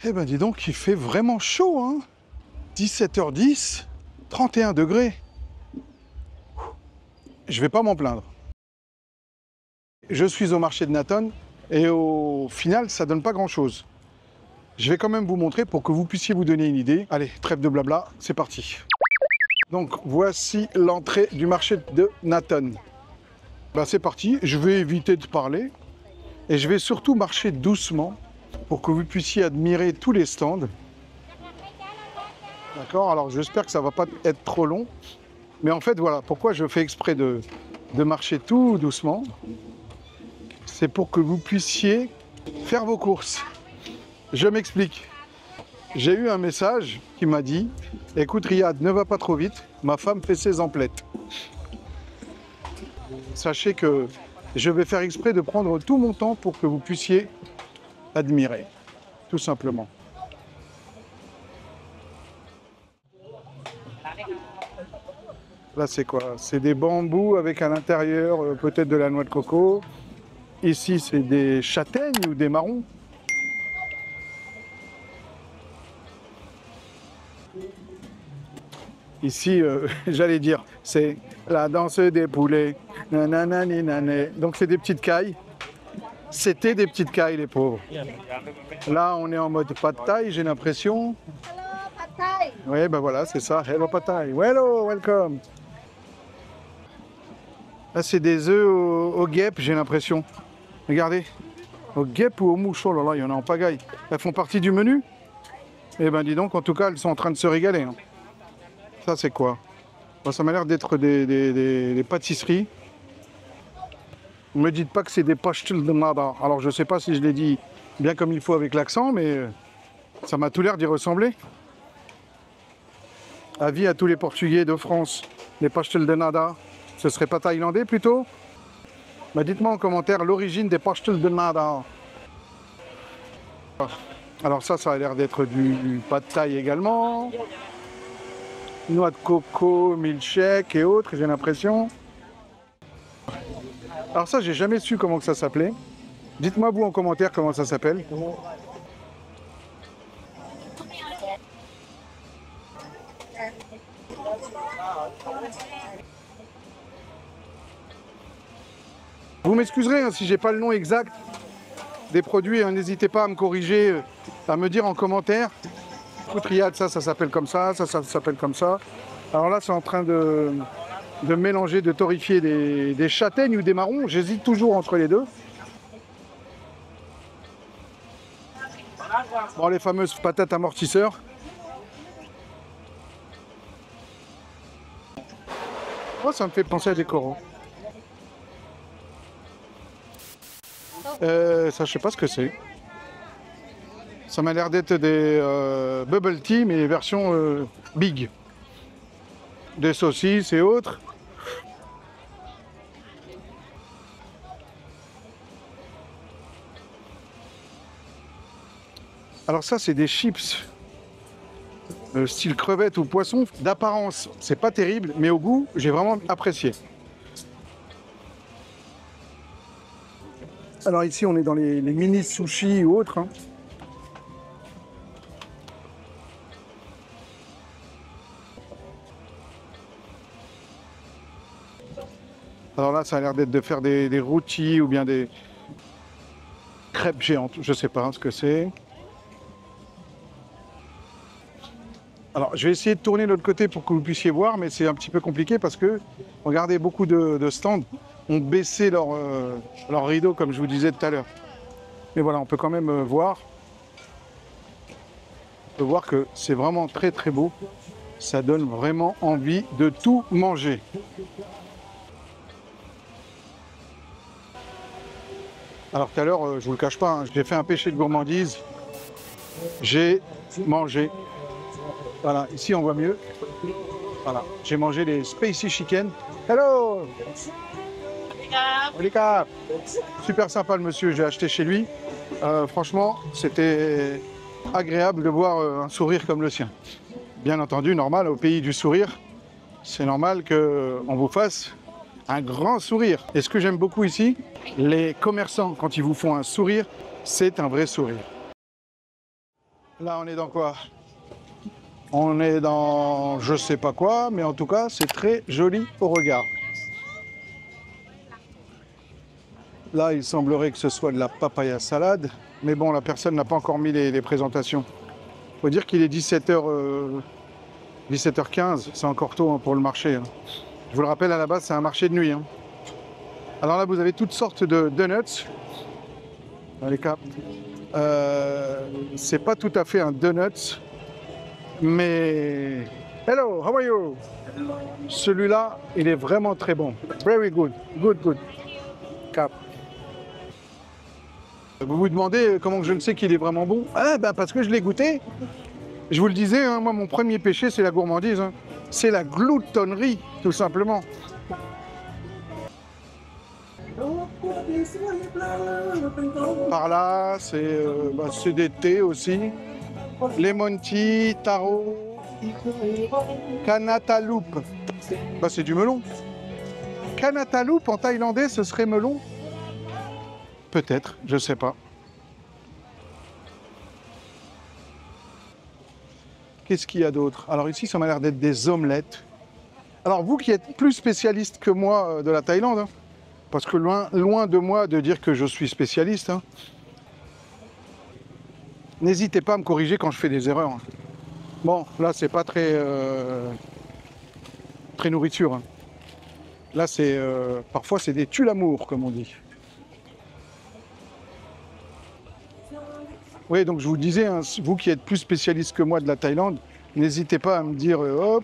Eh ben dis donc, il fait vraiment chaud, hein. 17h10, 31 degrés. Je vais pas m'en plaindre. Je suis au marché de Nathan et au final, ça donne pas grand-chose. Je vais quand même vous montrer pour que vous puissiez vous donner une idée. Allez, trêve de blabla, c'est parti. Donc voici l'entrée du marché de Nathan. Ben, c'est parti, je vais éviter de parler et je vais surtout marcher doucement pour que vous puissiez admirer tous les stands. D'accord, alors j'espère que ça ne va pas être trop long. Mais en fait, voilà, pourquoi je fais exprès de marcher tout doucement. C'est pour que vous puissiez faire vos courses. Je m'explique. J'ai eu un message qui m'a dit « Écoute Riyad, ne va pas trop vite, ma femme fait ses emplettes. » Sachez que je vais faire exprès de prendre tout mon temps pour que vous puissiez admirer, tout simplement. Là, c'est quoi? C'est des bambous avec à l'intérieur peut-être de la noix de coco. Ici, c'est des châtaignes ou des marrons. Ici, j'allais dire, c'est la danse des poulets. Nananani. Donc, c'est des petites cailles. C'était des petites cailles, les pauvres. Là, on est en mode pad thai, j'ai l'impression. Hello, Pad Thai. Oui, ben voilà, c'est ça. Hello pad thai. Hello, welcome. Là, c'est des œufs au guêpes, j'ai l'impression. Regardez. Au guêpes ou aux mouches. Oh là là, il y en a en pagaille. Elles font partie du menu? Eh ben, dis donc, en tout cas, elles sont en train de se régaler. Hein. Ça, c'est quoi? Bon, ça m'a l'air d'être des pâtisseries. Ne me dites pas que c'est des pastel de nada. Alors, je ne sais pas si je l'ai dit bien comme il faut avec l'accent, mais ça m'a tout l'air d'y ressembler. Avis à tous les Portugais de France, les pastel de nada, ce serait pas thaïlandais plutôt? Bah, dites-moi en commentaire l'origine des pastel de nada. Alors ça a l'air d'être du pad thai également. Noix de coco, milkshake et autres, j'ai l'impression. Alors ça, j'ai jamais su comment que ça s'appelait. Dites-moi vous en commentaire comment ça s'appelle. Vous m'excuserez hein, si j'ai pas le nom exact des produits, hein, n'hésitez pas à me corriger, à me dire en commentaire. Écoute Riyad, ça s'appelle comme ça s'appelle comme ça. Alors là, c'est en train de mélanger, de torréfier des châtaignes ou des marrons. J'hésite toujours entre les deux. Bon, les fameuses patates amortisseurs. Oh, ça me fait penser à des coraux. Ça, je sais pas ce que c'est. Ça m'a l'air d'être des bubble tea, mais version big. Des saucisses et autres. Alors ça, c'est des chips. Style crevette ou poisson. D'apparence, c'est pas terrible, mais au goût, j'ai vraiment apprécié. Alors ici, on est dans les mini sushis ou autres. Hein. Alors là, ça a l'air d'être de faire des rôtis ou bien des crêpes géantes. Je sais pas ce que c'est. Alors, je vais essayer de tourner de l'autre côté pour que vous puissiez voir, mais c'est un petit peu compliqué parce que, regardez, beaucoup de stands ont baissé leur rideau, comme je vous disais tout à l'heure. Mais voilà, on peut quand même voir. On peut voir que c'est vraiment très très beau. Ça donne vraiment envie de tout manger. Alors tout à l'heure, je vous le cache pas, hein, j'ai fait un péché de gourmandise. J'ai mangé. Voilà, ici on voit mieux. Voilà, j'ai mangé les spicy chicken. Hello! Olika! Super sympa le monsieur, j'ai acheté chez lui. Franchement, c'était agréable de voir un sourire comme le sien. Bien entendu, normal, au pays du sourire, c'est normal qu'on vous fasse un grand sourire. Et ce que j'aime beaucoup ici, les commerçants, quand ils vous font un sourire, c'est un vrai sourire. Là, on est dans quoi? On est dans je sais pas quoi, mais en tout cas, c'est très joli au regard. Là, il semblerait que ce soit de la papaya salade, mais bon, la personne n'a pas encore mis les présentations. Il faut dire qu'il est 17h, 17h15, c'est encore tôt hein, pour le marché. Hein. Je vous le rappelle, à la base, c'est un marché de nuit. Hein. Alors là, vous avez toutes sortes de donuts. Les cas. C'est pas tout à fait un donut, mais... Hello, how are you? Celui-là, il est vraiment très bon. Very good, good, good. Cap. Vous vous demandez comment je ne sais qu'il est vraiment bon? Ah ben parce que je l'ai goûté. Je vous le disais, hein, moi mon premier péché c'est la gourmandise. Hein. C'est la gloutonnerie, tout simplement. Par là, c'est des thés aussi. Lemon tea, taro, Canataloupe. Bah, c'est du melon. Canataloupe en thaïlandais, ce serait melon? Peut-être, je sais pas. Qu'est-ce qu'il y a d'autre? Alors ici, ça m'a l'air d'être des omelettes. Alors vous qui êtes plus spécialiste que moi de la Thaïlande, hein, parce que loin de moi de dire que je suis spécialiste, hein, n'hésitez pas à me corriger quand je fais des erreurs. Hein. Bon, là, c'est pas très, très nourriture. Hein. Là, c'est parfois, c'est des tue-l'amour, comme on dit. Oui, donc je vous disais, hein, vous qui êtes plus spécialiste que moi de la Thaïlande, n'hésitez pas à me dire, hop,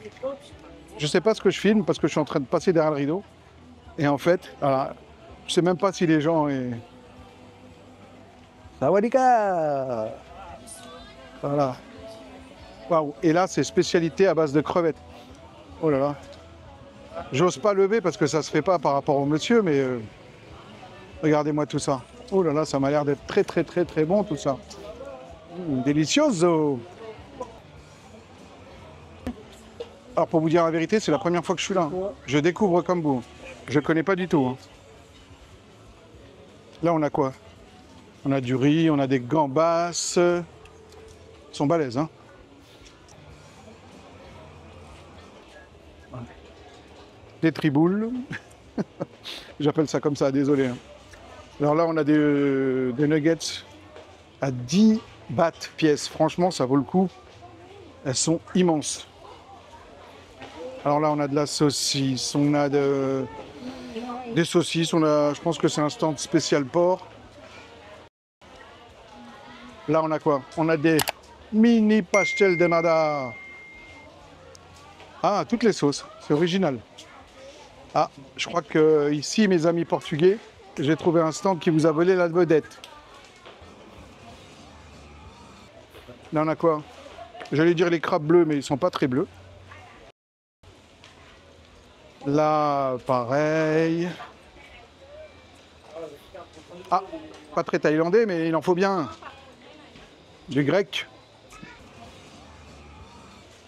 je sais pas ce que je filme parce que je suis en train de passer derrière le rideau. Et en fait, voilà, je sais même pas si les gens... Sawadika! Voilà. Waouh. Et là, c'est spécialité à base de crevettes. Oh là là. J'ose pas lever parce que ça se fait pas par rapport au monsieur, mais regardez-moi tout ça. Oh là là, ça m'a l'air d'être très très très très bon tout ça. Delicioso. Alors pour vous dire la vérité, c'est la première fois que je suis là. Je découvre comme vous. Je connais pas du tout. Hein. Là, on a quoi? On a du riz, on a des gambas. Ils sont balèzes, hein. Des triboules. J'appelle ça comme ça, désolé. Hein. Alors là, on a des nuggets à 10 bahts pièce. Franchement, ça vaut le coup. Elles sont immenses. Alors là, on a de la saucisse, on a des saucisses, on a, je pense que c'est un stand spécial porc. Là, on a quoi? On a des mini pastel de nada. Ah, toutes les sauces, c'est original. Ah, je crois que ici, mes amis portugais, j'ai trouvé un stand qui vous a volé la vedette. Là, on a quoi? J'allais dire les crabes bleus, mais ils sont pas très bleus. Là, pareil. Ah, pas très thaïlandais, mais il en faut bien. Du grec.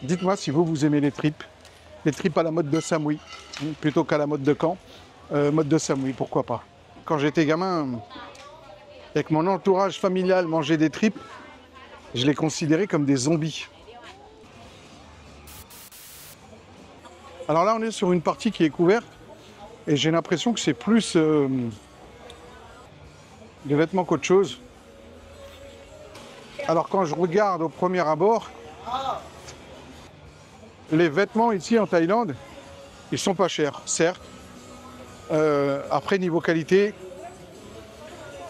Dites-moi si vous aimez les tripes. Les tripes à la mode de Samui, plutôt qu'à la mode de Caen. Mode de Samui, pourquoi pas. Quand j'étais gamin, avec mon entourage familial, manger des tripes, je les considérais comme des zombies. Alors là, on est sur une partie qui est couverte et j'ai l'impression que c'est plus des vêtements qu'autre chose. Alors quand je regarde au premier abord, les vêtements ici en Thaïlande, ils sont pas chers, certes. Après, niveau qualité,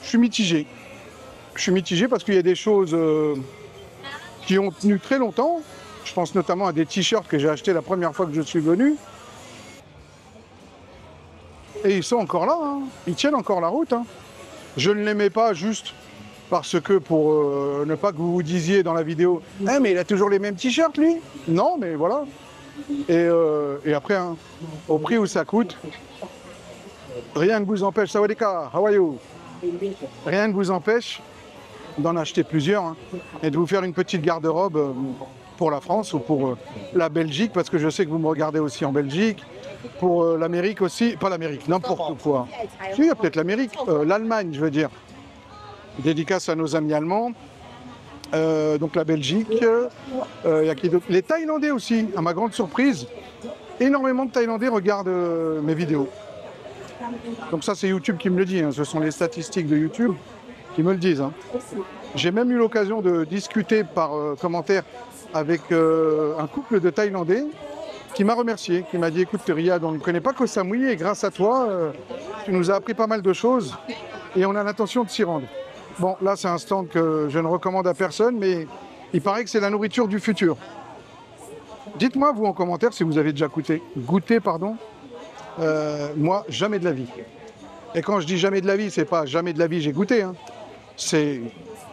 je suis mitigé. Je suis mitigé parce qu'il y a des choses qui ont tenu très longtemps. Je pense notamment à des t-shirts que j'ai achetés la première fois que je suis venu. Et ils sont encore là, hein. Ils tiennent encore la route. Hein. Je ne les mets pas juste parce que pour ne pas que vous vous disiez dans la vidéo « Ah, mais il a toujours les mêmes t-shirts, lui !» Non, mais voilà. Et après, hein, au prix où ça coûte, rien ne vous empêche, Sawadika, how are you? Rien ne vous empêche d'en acheter plusieurs hein, et de vous faire une petite garde-robe pour la France ou pour la Belgique, parce que je sais que vous me regardez aussi en Belgique, pour l'Amérique aussi, pas l'Amérique, n'importe quoi. Si, il y a peut-être l'Amérique, l'Allemagne, je veux dire. Dédicace à nos amis allemands. donc la Belgique. Il y a qui d'autre? Les Thaïlandais aussi, à ma grande surprise. Énormément de Thaïlandais regardent mes vidéos. Donc ça, c'est YouTube qui me le dit. Hein. Ce sont les statistiques de YouTube qui me le disent. Hein. J'ai même eu l'occasion de discuter par commentaire avec un couple de Thaïlandais qui m'a remercié, qui m'a dit « Écoute, Riyad, on ne connaît pas Koh Samui et grâce à toi, tu nous as appris pas mal de choses et on a l'intention de s'y rendre. » Bon, là, c'est un stand que je ne recommande à personne, mais il paraît que c'est la nourriture du futur. Dites-moi, vous, en commentaire, si vous avez déjà goûté, pardon. Moi, jamais de la vie. Et quand je dis jamais de la vie, c'est pas jamais de la vie, j'ai goûté. Hein. C'est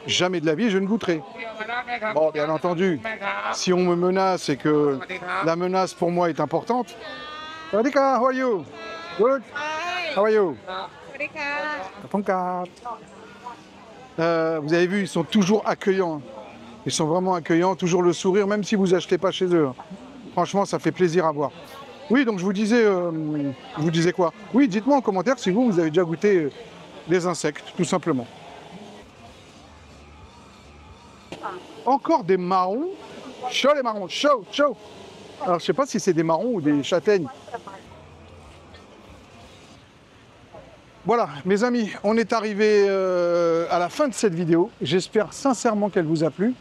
jamais de la vie, je ne goûterai. Bon, bien entendu, si on me menace et que la menace pour moi est importante. Sawadika, how are you? Good? How are you? Vous avez vu, ils sont toujours accueillants. Hein. Ils sont vraiment accueillants, toujours le sourire, même si vous achetez pas chez eux. Hein. Franchement, ça fait plaisir à voir. Oui, donc je vous disais quoi? Oui, dites-moi en commentaire si vous avez déjà goûté des insectes, tout simplement. Encore des marrons. Chaud les marrons, chaud, chaud. Alors je sais pas si c'est des marrons ou des châtaignes. Voilà, mes amis, on est arrivé à la fin de cette vidéo. J'espère sincèrement qu'elle vous a plu.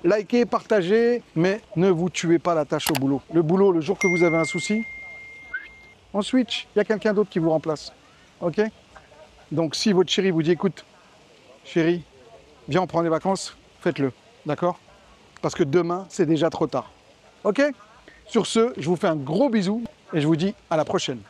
Likez, partagez, mais ne vous tuez pas la tâche au boulot. Le boulot, le jour que vous avez un souci, on switch. Il y a quelqu'un d'autre qui vous remplace. Ok? Donc si votre chérie vous dit, écoute, chérie, viens, on prend des vacances, faites-le. D'accord? Parce que demain, c'est déjà trop tard. Ok? Sur ce, je vous fais un gros bisou et je vous dis à la prochaine.